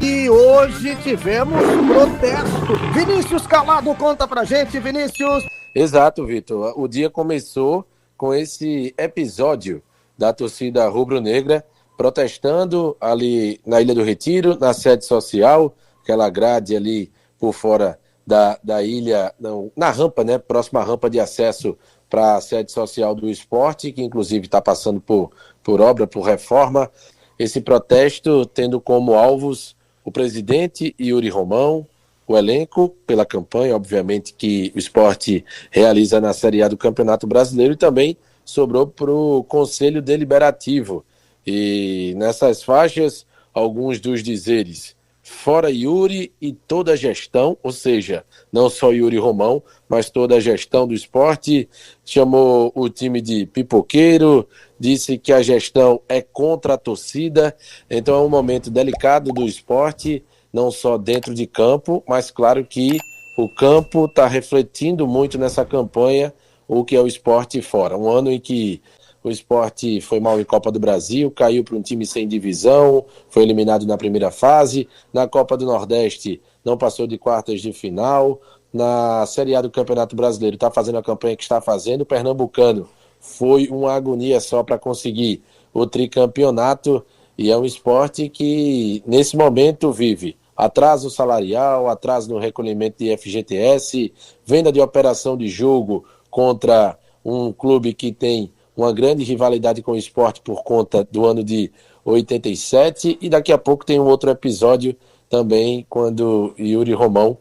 E hoje tivemos protesto. Vinícius Calado, conta pra gente, Vinícius. Exato, Vitor. O dia começou com esse episódio da torcida rubro-negra protestando ali na Ilha do Retiro, na sede social, aquela grade ali por fora da ilha, na rampa, né? Próxima rampa de acesso para a sede social do esporte, que inclusive está passando por obra, por reforma. Esse protesto tendo como alvos o presidente Yuri Romão, o elenco, pela campanha, obviamente, que o esporte realiza na Série A do Campeonato Brasileiro, e também sobrou para o Conselho Deliberativo. E nessas faixas, alguns dos dizeres: fora Yuri e toda a gestão, ou seja, não só Yuri Romão, mas toda a gestão do esporte. Chamou o time de pipoqueiro, disse que a gestão é contra a torcida. Então é um momento delicado do esporte, não só dentro de campo, mas claro que o campo está refletindo muito nessa campanha o que é o esporte fora. Um ano em que o esporte foi mal em Copa do Brasil, caiu para um time sem divisão, foi eliminado na primeira fase, na Copa do Nordeste não passou de quartas de final, na Série A do Campeonato Brasileiro está fazendo a campanha que está fazendo, o pernambucano foi uma agonia só para conseguir o tricampeonato, e é um esporte que nesse momento vive atraso salarial, atraso no recolhimento de FGTS, venda de operação de jogo contra um clube que tem uma grande rivalidade com o esporte por conta do ano de 87, e daqui a pouco tem um outro episódio também, quando Yuri Romão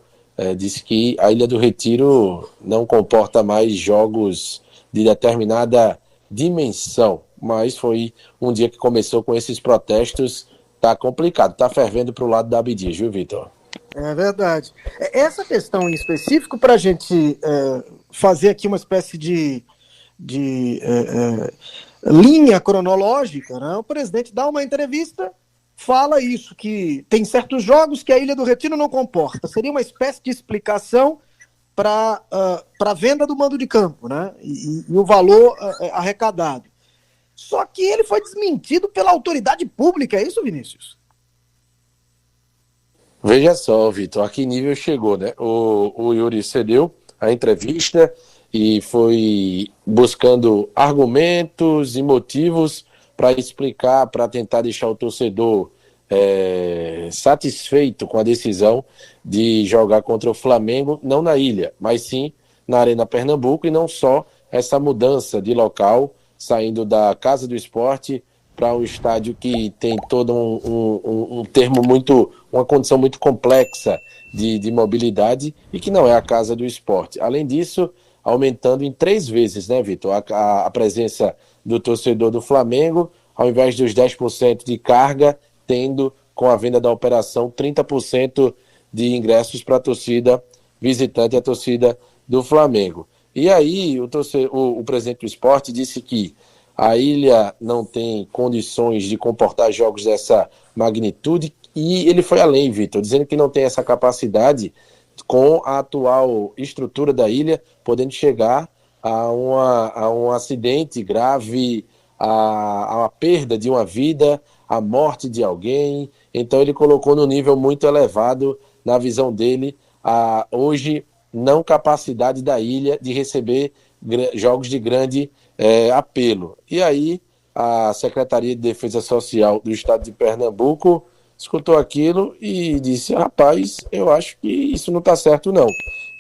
disse que a Ilha do Retiro não comporta mais jogos de determinada dimensão, mas foi um dia que começou com esses protestos. Tá complicado, tá fervendo pro lado da Abdias, viu, Vitor? É verdade. Essa questão em específico, para a gente fazer aqui uma espécie de linha cronológica, né? O presidente dá uma entrevista, fala isso, que tem certos jogos que a Ilha do Retiro não comporta. Seria uma espécie de explicação para a venda do mando de campo, né? E o valor arrecadado. Só que ele foi desmentido pela autoridade pública, é isso, Vinícius? Veja só, Vitor, a que nível chegou, né? O Yuri cedeu a entrevista e foi buscando argumentos e motivos para explicar, para tentar deixar o torcedor satisfeito com a decisão de jogar contra o Flamengo, não na ilha, mas sim na Arena Pernambuco, e não só essa mudança de local, saindo da Casa do Esporte para um estádio que tem todo um termo muito, uma condição muito complexa de mobilidade, e que não é a Casa do Esporte. Além disso, aumentando em 3 vezes, né, Vitor, a presença do torcedor do Flamengo, ao invés dos 10% de carga, tendo, com a venda da operação, 30% de ingressos para a torcida visitante, a torcida do Flamengo. E aí o presidente do esporte disse que a ilha não tem condições de comportar jogos dessa magnitude, e ele foi além, Vitor, dizendo que não tem essa capacidade com a atual estrutura da ilha, podendo chegar a um acidente grave, a perda de uma vida, a morte de alguém. Então ele colocou no nível muito elevado, na visão dele, a hoje não capacidade da ilha de receber jogos de grande apelo. E aí a Secretaria de Defesa Social do Estado de Pernambuco escutou aquilo e disse: rapaz, eu acho que isso não está certo não.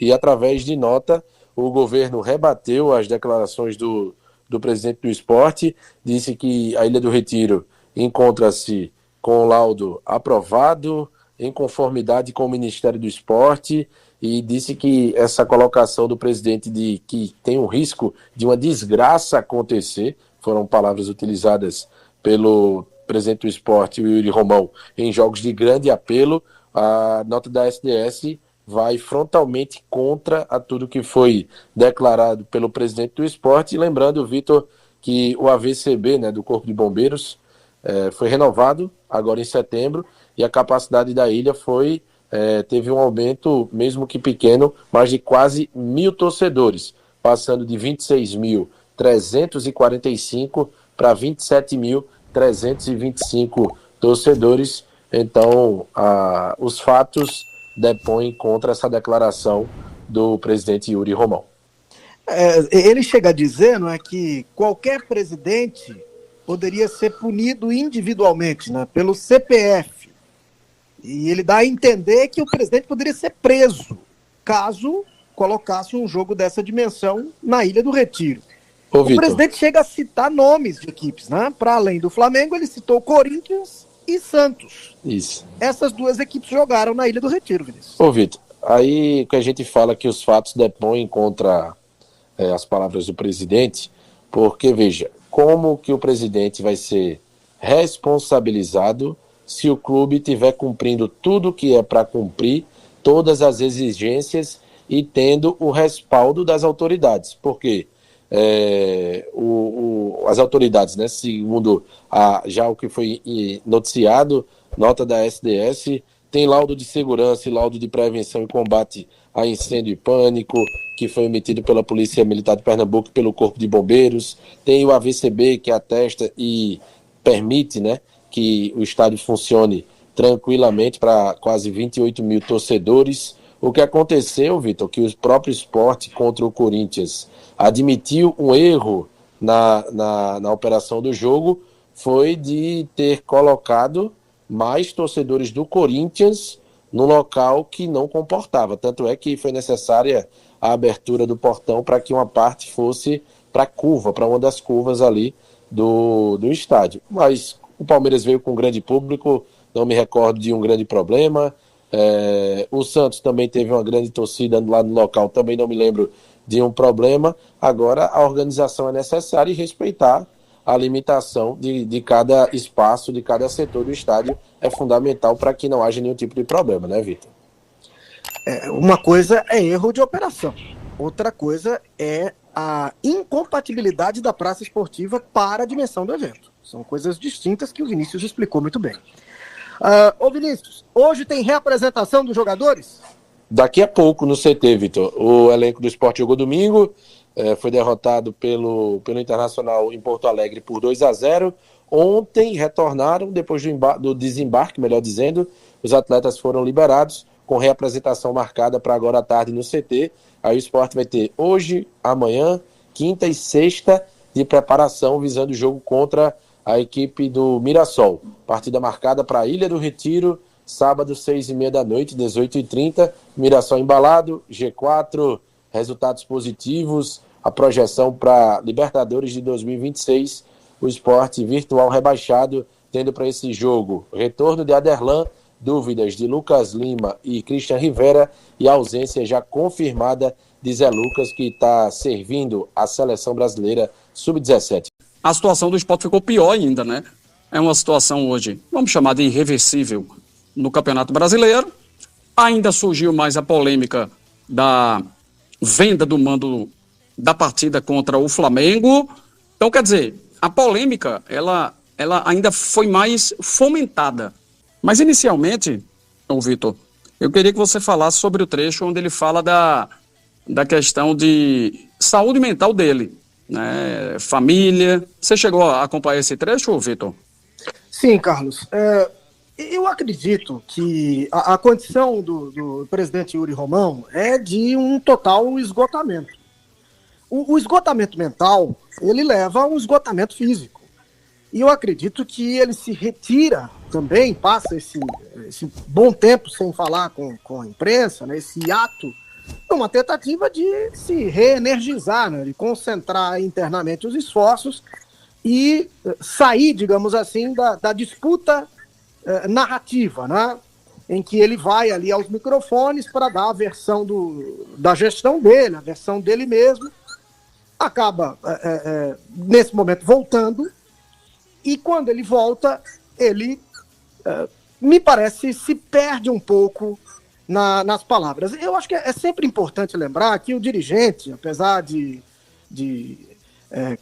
E através de nota, o governo rebateu as declarações do presidente do esporte, disse que a Ilha do Retiro encontra-se com o laudo aprovado, em conformidade com o Ministério do Esporte, e disse que essa colocação do presidente de que tem um risco de uma desgraça acontecer, foram palavras utilizadas pelo presidente do esporte, o Yuri Romão, em jogos de grande apelo. A nota da SDS vai frontalmente contra a tudo que foi declarado pelo presidente do esporte. E lembrando, Vitor, que o AVCB, né, do Corpo de Bombeiros, foi renovado agora em setembro, e a capacidade da ilha teve um aumento, mesmo que pequeno, mais de quase 1.000 torcedores, passando de 26.345 para 27.325 torcedores, Então, os fatos depõem contra essa declaração do presidente Yuri Romão. Ele chega a dizer, não é, que qualquer presidente poderia ser punido individualmente, né, pelo CPF. E ele dá a entender que o presidente poderia ser preso caso colocasse um jogo dessa dimensão na Ilha do Retiro. O presidente chega a citar nomes de equipes, né? Para além do Flamengo, ele citou Corinthians e Santos. Isso. Essas duas equipes jogaram na Ilha do Retiro, Vinícius. Ô, Vitor, aí que a gente fala que os fatos depõem contra as palavras do presidente, porque, veja, como que o presidente vai ser responsabilizado se o clube estiver cumprindo tudo que é para cumprir, todas as exigências e tendo o respaldo das autoridades? Porque as autoridades, né, segundo já o que foi noticiado, nota da SDS, tem laudo de segurança e laudo de prevenção e combate a incêndio e pânico, que foi emitido pela Polícia Militar de Pernambuco e pelo Corpo de Bombeiros, tem o AVCB, que atesta e permite, né, que o estádio funcione tranquilamente para quase 28 mil torcedores. O que aconteceu, Vitor, que o próprio Sport contra o Corinthians admitiu um erro na operação do jogo, foi de ter colocado mais torcedores do Corinthians no local que não comportava. Tanto é que foi necessária a abertura do portão para que uma parte fosse para a curva, para uma das curvas ali do estádio. Mas o Palmeiras veio com um grande público, não me recordo de um grande problema. O Santos também teve uma grande torcida lá no local, também não me lembro de um problema. Agora a organização é necessária e respeitar a limitação de cada espaço, de cada setor do estádio é fundamental para que não haja nenhum tipo de problema, né, Vitor? Uma coisa é erro de operação, outra coisa é a incompatibilidade da praça esportiva para a dimensão do evento. São coisas distintas que o Vinícius explicou muito bem. Ô Vinícius, hoje tem reapresentação dos jogadores? Daqui a pouco no CT, Vitor. O elenco do Sport jogou domingo, foi derrotado pelo Internacional em Porto Alegre por 2-0. Ontem retornaram, depois do desembarque, melhor dizendo, os atletas foram liberados, com reapresentação marcada para agora à tarde no CT. Aí o Sport vai ter hoje, amanhã, quinta e sexta de preparação visando o jogo contra a equipe do Mirassol. Partida marcada para a Ilha do Retiro, sábado, 6h30 da noite, 18h30. Mirassol embalado, G4, resultados positivos, a projeção para Libertadores de 2026. O Sport virtual rebaixado, tendo para esse jogo retorno de Aderlan, dúvidas de Lucas Lima e Christian Rivera e a ausência já confirmada de Zé Lucas, que está servindo a seleção brasileira sub-17. A situação do Sport ficou pior ainda, né? É uma situação hoje, vamos chamar de irreversível, no Campeonato Brasileiro. Ainda surgiu mais a polêmica da venda do mando da partida contra o Flamengo. Então, quer dizer, a polêmica, ela ainda foi mais fomentada. Mas, inicialmente, Vitor, eu queria que você falasse sobre o trecho onde ele fala da questão de saúde mental dele, né? Família. Você chegou a acompanhar esse trecho, Vitor? Sim, Carlos. Eu acredito que a condição do presidente Yuri Romão é de um total esgotamento. O esgotamento mental, ele leva a um esgotamento físico. E eu acredito que ele se retira também, passa esse bom tempo sem falar com a imprensa, né, esse ato, uma tentativa de se reenergizar, né, de concentrar internamente os esforços e sair, digamos assim, da disputa narrativa, né, em que ele vai ali aos microfones para dar a versão da gestão dele, a versão dele mesmo, acaba, nesse momento, voltando, e quando ele volta, ele, me parece, se perde um pouco nas palavras. Eu acho que é sempre importante lembrar que o dirigente, apesar de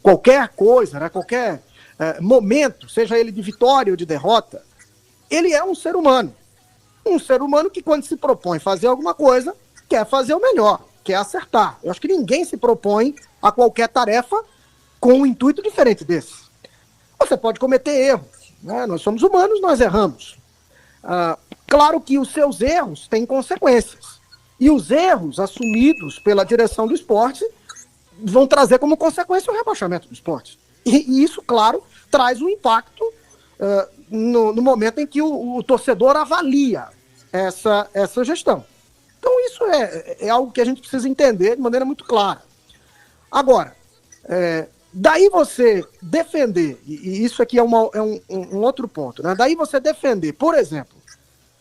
qualquer coisa, né, qualquer momento, seja ele de vitória ou de derrota, ele é um ser humano. Um ser humano que, quando se propõe fazer alguma coisa, quer fazer o melhor, quer acertar. Eu acho que ninguém se propõe a qualquer tarefa com um intuito diferente desse. Você pode cometer erros, né? Nós somos humanos, nós erramos. Claro que os seus erros têm consequências. E os erros assumidos pela direção do esporte vão trazer como consequência o rebaixamento do esporte. E isso, claro, traz um impacto no momento em que o torcedor avalia essa gestão. Então isso é algo que a gente precisa entender de maneira muito clara. Agora, daí você defender, e isso aqui é um outro ponto, né? Daí você defender, por exemplo,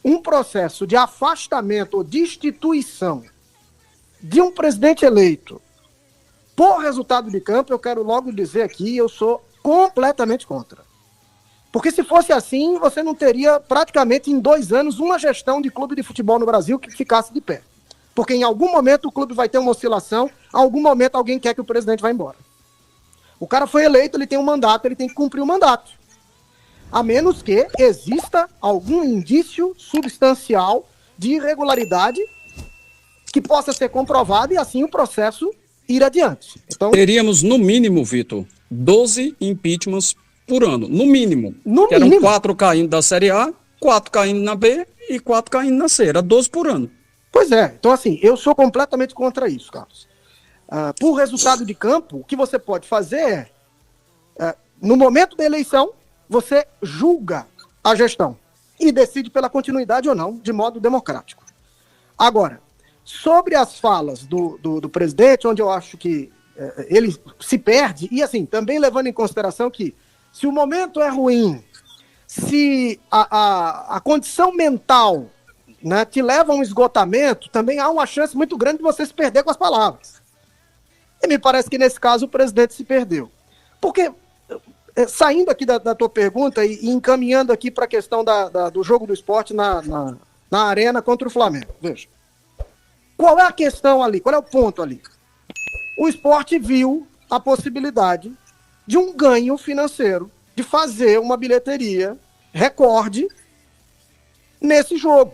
um processo de afastamento ou destituição de um presidente eleito por resultado de campo, eu quero logo dizer aqui, eu sou completamente contra. Porque se fosse assim, você não teria praticamente em 2 anos uma gestão de clube de futebol no Brasil que ficasse de pé. Porque em algum momento o clube vai ter uma oscilação, em algum momento alguém quer que o presidente vá embora. O cara foi eleito, ele tem um mandato, ele tem que cumprir o mandato. A menos que exista algum indício substancial de irregularidade que possa ser comprovado e assim o processo ir adiante. Então, teríamos, no mínimo, Vitor, 12 impeachments por ano. No mínimo. Que eram 4 caindo da Série A, 4 caindo na B e 4 caindo na C. Era 12 por ano. Pois é. Então, assim, eu sou completamente contra isso, Carlos. Por resultado de campo, o que você pode fazer no momento da eleição, você julga a gestão e decide pela continuidade ou não, de modo democrático. Agora, sobre as falas do presidente, onde eu acho que ele se perde, e assim, também levando em consideração que se o momento é ruim, se a condição mental, né, te leva a um esgotamento, também há uma chance muito grande de você se perder com as palavras. E me parece que nesse caso o presidente se perdeu. Porque, saindo aqui da tua pergunta e encaminhando aqui para a questão do jogo do esporte na arena contra o Flamengo, veja. Qual é a questão ali? Qual é o ponto ali? O esporte viu a possibilidade de um ganho financeiro, de fazer uma bilheteria recorde nesse jogo.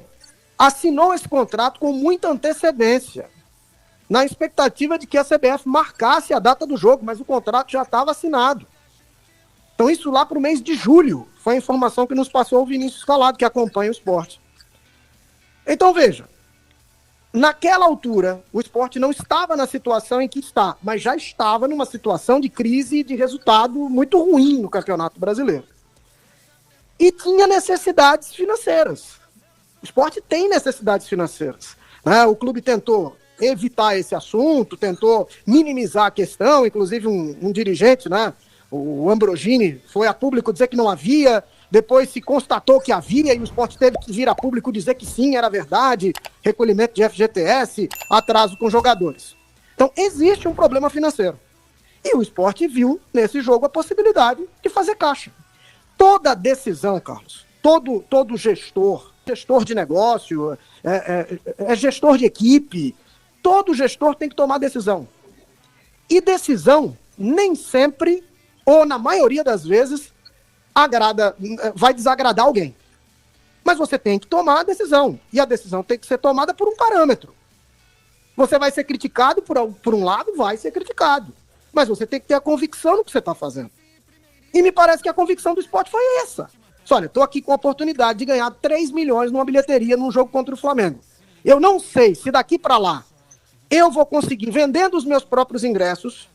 Assinou esse contrato com muita antecedência, na expectativa de que a CBF marcasse a data do jogo, mas o contrato já estava assinado. Então isso lá para o mês de julho, foi a informação que nos passou o Vinícius Calado, que acompanha o esporte. Então veja, naquela altura, o esporte não estava na situação em que está, mas já estava numa situação de crise e de resultado muito ruim no Campeonato Brasileiro. E tinha necessidades financeiras. O esporte tem necessidades financeiras. Né? O clube tentou evitar esse assunto, tentou minimizar a questão, inclusive um dirigente, né? O Ambrogini, foi a público dizer que não havia, depois se constatou que havia e o esporte teve que vir a público dizer que sim, era verdade, recolhimento de FGTS, atraso com jogadores. Então, existe um problema financeiro. E o esporte viu nesse jogo a possibilidade de fazer caixa. Toda decisão, Carlos, todo gestor de negócio, gestor de equipe, todo gestor tem que tomar decisão. E decisão nem sempre, ou na maioria das vezes, vai desagradar alguém. Mas você tem que tomar a decisão. E a decisão tem que ser tomada por um parâmetro. Você vai ser criticado por um lado, vai ser criticado. Mas você tem que ter a convicção no que você está fazendo. E me parece que a convicção do esporte foi essa. Olha, estou aqui com a oportunidade de ganhar 3 milhões numa bilheteria num jogo contra o Flamengo. Eu não sei se daqui para lá eu vou conseguir, vendendo os meus próprios ingressos,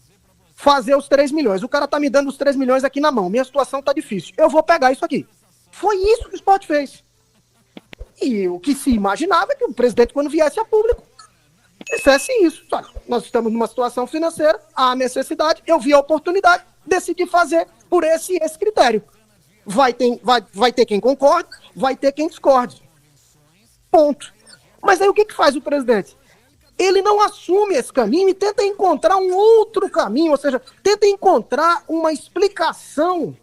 fazer os 3 milhões. O cara tá me dando os 3 milhões aqui na mão. Minha situação tá difícil. Eu vou pegar isso aqui. Foi isso que o esporte fez. E o que se imaginava é que o presidente, quando viesse a público, dissesse isso. Olha, nós estamos numa situação financeira, há necessidade, eu vi a oportunidade, decidi fazer por esse critério. Vai ter quem concorde, vai ter quem discorde. Ponto. Mas aí o que faz o presidente? Ele não assume esse caminho e tenta encontrar um outro caminho, ou seja, tenta encontrar uma explicação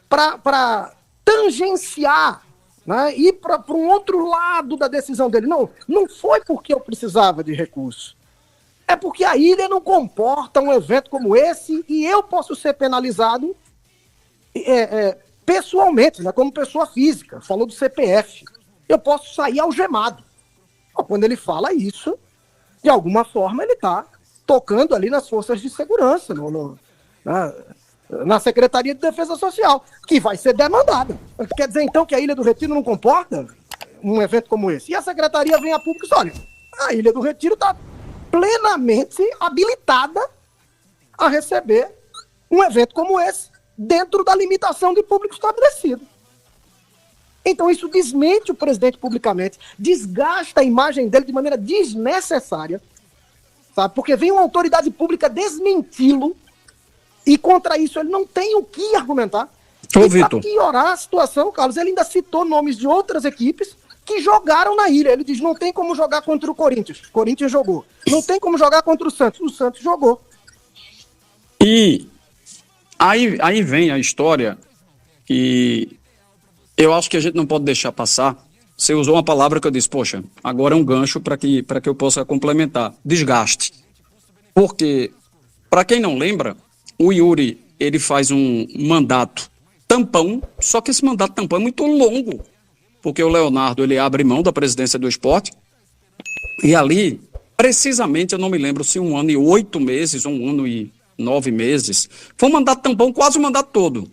para tangenciar, né, ir para um outro lado da decisão dele. Não foi porque eu precisava de recurso. É porque a ilha não comporta um evento como esse e eu posso ser penalizado pessoalmente, né, como pessoa física. Falou do CPF. Eu posso sair algemado. Quando ele fala isso, de alguma forma ele está tocando ali nas forças de segurança, na Secretaria de Defesa Social, que vai ser demandada. Quer dizer, então, que a Ilha do Retiro não comporta um evento como esse? E a Secretaria vem a público e diz, olha, a Ilha do Retiro está plenamente habilitada a receber um evento como esse, dentro da limitação de público estabelecido. Então isso desmente o presidente publicamente, desgasta a imagem dele de maneira desnecessária, sabe? Porque vem uma autoridade pública desmenti-lo e contra isso ele não tem o que argumentar. Ô, e Vitor, para piorar a situação, Carlos, ele ainda citou nomes de outras equipes que jogaram na ilha. Ele diz, não tem como jogar contra o Corinthians. O Corinthians jogou. Não tem como jogar contra o Santos jogou. e aí vem a história que eu acho que a gente não pode deixar passar. Você usou uma palavra que eu disse, poxa, agora é um gancho para que eu possa complementar. Desgaste. Porque, para quem não lembra, o Yuri, ele faz um mandato tampão, só que esse mandato tampão é muito longo, porque o Leonardo, ele abre mão da presidência do esporte, e ali, precisamente, eu não me lembro se 1 ano e 8 meses, ou 1 ano e 9 meses, foi um mandato tampão, quase o mandato todo.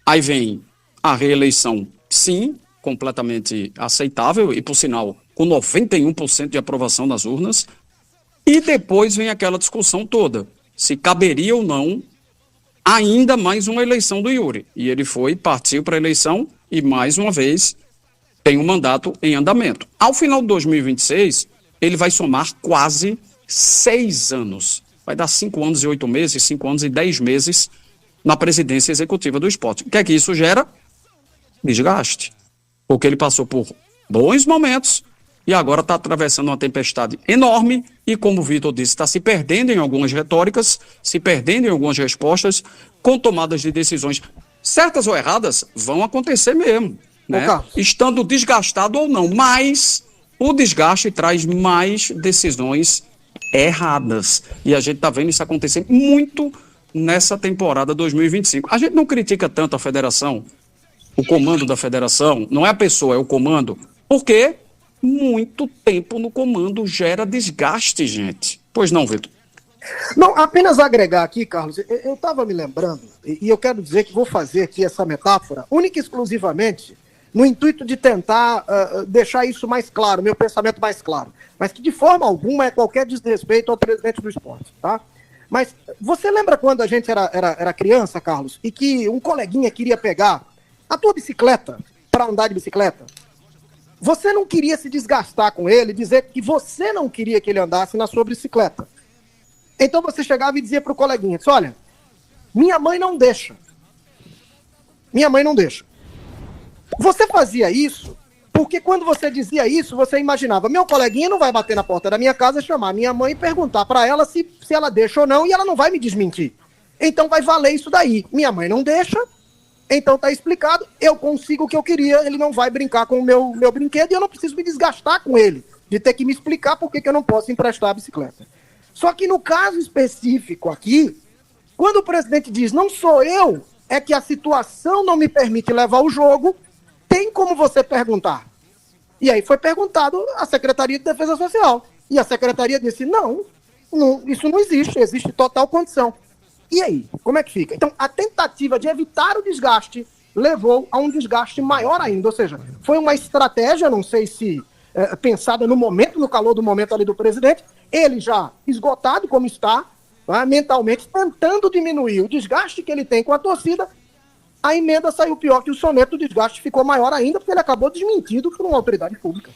Aí vem a reeleição, sim, completamente aceitável, e por sinal, com 91% de aprovação nas urnas, e depois vem aquela discussão toda, se caberia ou não ainda mais uma eleição do Yuri. E ele partiu para a eleição e, mais uma vez, tem um mandato em andamento. Ao final de 2026, ele vai somar quase 6 anos. Vai dar 5 anos e 8 meses, 5 anos e 10 meses na presidência executiva do esporte. O que é que isso gera? Desgaste. Porque ele passou por bons momentos e agora está atravessando uma tempestade enorme e, como o Vitor disse, está se perdendo em algumas retóricas, se perdendo em algumas respostas, com tomadas de decisões certas ou erradas, vão acontecer mesmo, né? Estando desgastado ou não, mas o desgaste traz mais decisões erradas. E a gente está vendo isso acontecer muito nessa temporada 2025. A gente não critica tanto a federação, o comando da federação, não é a pessoa, é o comando, porque muito tempo no comando gera desgaste, gente. Pois não, Vitor? Não, apenas agregar aqui, Carlos, eu estava me lembrando, e eu quero dizer que vou fazer aqui essa metáfora, única e exclusivamente, no intuito de tentar deixar isso mais claro, meu pensamento mais claro, mas que de forma alguma é qualquer desrespeito ao presidente do esporte, tá? Mas você lembra quando a gente era criança, Carlos, e que um coleguinha queria pegar a tua bicicleta para andar de bicicleta? Você não queria se desgastar com ele, dizer que você não queria que ele andasse na sua bicicleta. Então você chegava e dizia para o coleguinha, disse, olha, minha mãe não deixa. Minha mãe não deixa. Você fazia isso porque quando você dizia isso, você imaginava, meu coleguinha não vai bater na porta da minha casa, chamar minha mãe e perguntar para ela se ela deixa ou não, e ela não vai me desmentir. Então vai valer isso daí. Minha mãe não deixa, então tá explicado, eu consigo o que eu queria, ele não vai brincar com o meu brinquedo e eu não preciso me desgastar com ele, de ter que me explicar por que eu não posso emprestar a bicicleta. Só que no caso específico aqui, quando o presidente diz, não sou eu, é que a situação não me permite levar o jogo, tem como você perguntar. E aí foi perguntado à Secretaria de Defesa Social. E a Secretaria disse, não, isso não existe, existe total condição. E aí, como é que fica? Então, a tentativa de evitar o desgaste levou a um desgaste maior ainda. Ou seja, foi uma estratégia, não sei se pensada no momento, no calor do momento ali do presidente, ele já esgotado como está, mentalmente, tentando diminuir o desgaste que ele tem com a torcida. A emenda saiu pior que o soneto, o desgaste ficou maior ainda, porque ele acabou desmentido por uma autoridade pública.